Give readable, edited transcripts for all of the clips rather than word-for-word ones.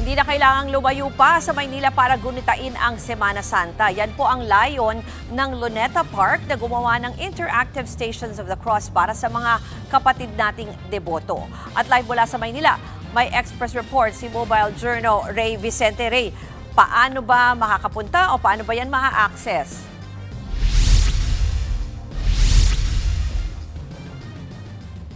Hindi na kailangang lumayo pa sa Maynila para gunitain ang Semana Santa. Yan po ang layon ng Luneta Park na gumawa ng Interactive Stations of the Cross para sa mga kapatid nating deboto. At live mula sa Maynila, may Express Report si Mobile Journal Ray Vicente. Ray, paano ba makakapunta o paano ba yan maa-access?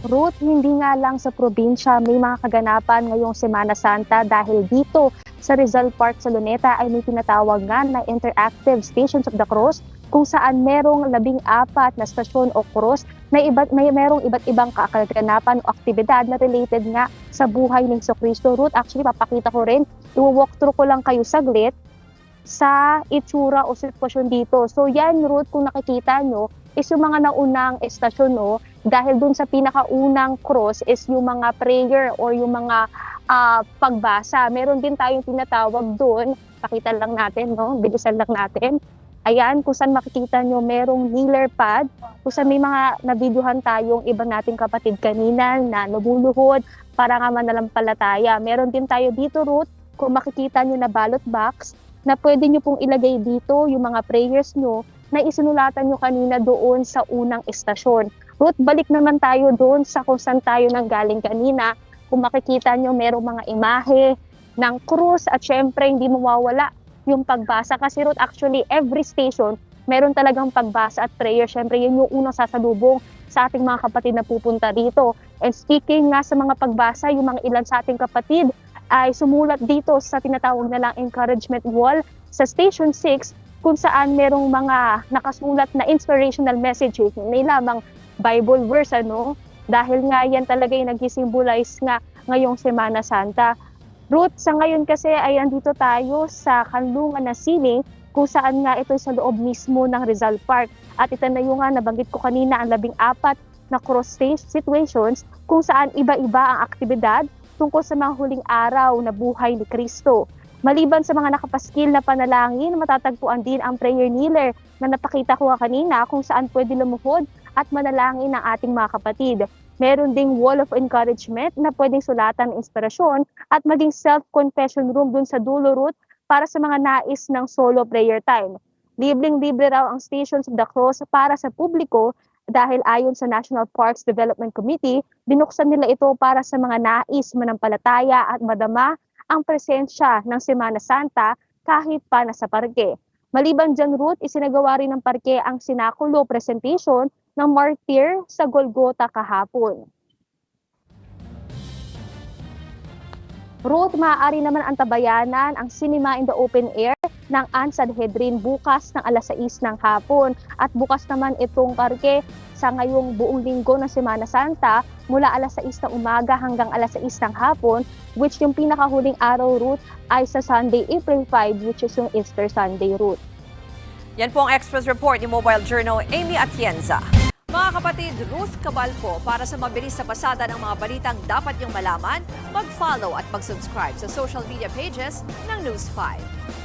Ruth, hindi nga lang sa probinsya may mga kaganapan ngayong Semana Santa dahil dito sa Rizal Park sa Luneta ay may tinatawag nga na Interactive Stations of the Cross kung saan merong 14 na stasyon o cross na merong iba't ibang kaganapan o aktibidad na related nga sa buhay ng Jesucristo. Ruth, actually papakita ko rin, i-walk through ko lang kayo saglit sa itsura o sitwasyon dito. So yan Ruth, kung nakikita nyo, is yung mga naunang estasyon, no? Dahil dun sa pinakaunang cross is yung mga prayer or yung mga pagbasa. Meron din tayong tinatawag dun, pakita lang natin, no? Bilisan lang natin. Ayan, kung saan makikita nyo, merong kneeler pad, kung saan may mga nabidyohan tayong iba nating kapatid kanina na lumuluhod para nga manalampalataya. Meron din tayo dito, Ruth, kung makikita nyo na ballot box, na pwede nyo pong ilagay dito yung mga prayers nyo na isinulatan nyo kanina doon sa unang estasyon. Ruth, balik naman tayo doon sa kung saan tayo nanggaling kanina. Kung makikita nyo, merong mga imahe ng krus at syempre hindi mawawala yung pagbasa. Kasi Ruth, actually every station, meron talagang pagbasa at prayer. Syempre yun yung unang sasalubong sa ating mga kapatid na pupunta dito. And speaking nga sa mga pagbasa, yung mga ilan sa ating kapatid ay sumulat dito sa tinatawag na lang encouragement wall sa Station 6 kung saan merong mga nakasulat na inspirational messages, may lamang Bible verse, ano? Dahil nga yan talaga yung nag-symbolize nga ngayong Semana Santa. Ruth, sa ngayon kasi ay andito tayo sa Kanlungan na Sining kung saan nga ito sa loob mismo ng Rizal Park. At ito na yung nga nabanggit ko kanina ang 14 na cross situations kung saan iba-iba ang aktibidad tungkol sa mga huling araw na buhay ni Kristo. Maliban sa mga nakapaskil na panalangin, matatagpuan din ang prayer kneeler na napakita ko kanina kung saan pwede lumuhod at manalangin ng ating mga kapatid. Meron ding wall of encouragement na pwedeng sulatan ng inspirasyon at maging self-confession room dun sa dulo, Ruth, para sa mga nais ng solo prayer time. Libreng-libre raw ang Stations of the Cross para sa publiko dahil ayon sa National Parks Development Committee, binuksan nila ito para sa mga nais manampalataya at madama ang presensya ng Semana Santa kahit pa nasa parke. Maliban dyan, Ruth, isinagawa rin ng parke ang sinakulo presentation ng martyr sa Golgotha kahapon. Ruth, maaari naman antabayanan ang Cinema in the Open Air ng Ann-Sanhedrin bukas ng alas 6 ng hapon. At bukas naman itong parke sa ngayong buong linggo ng Semana Santa mula alas 6 ng umaga hanggang alas 6 ng hapon, which yung pinakahuling araw, Ruth, ay sa Sunday, April 5, which is yung Easter Sunday, Ruth. Yan po ang Express Report ni Mobile Journal Amy Atienza. Mga kapatid, Ruth Cabalco, para sa mabilis na pasada ng mga balitang dapat niyong malaman, mag-follow at mag-subscribe sa social media pages ng News 5.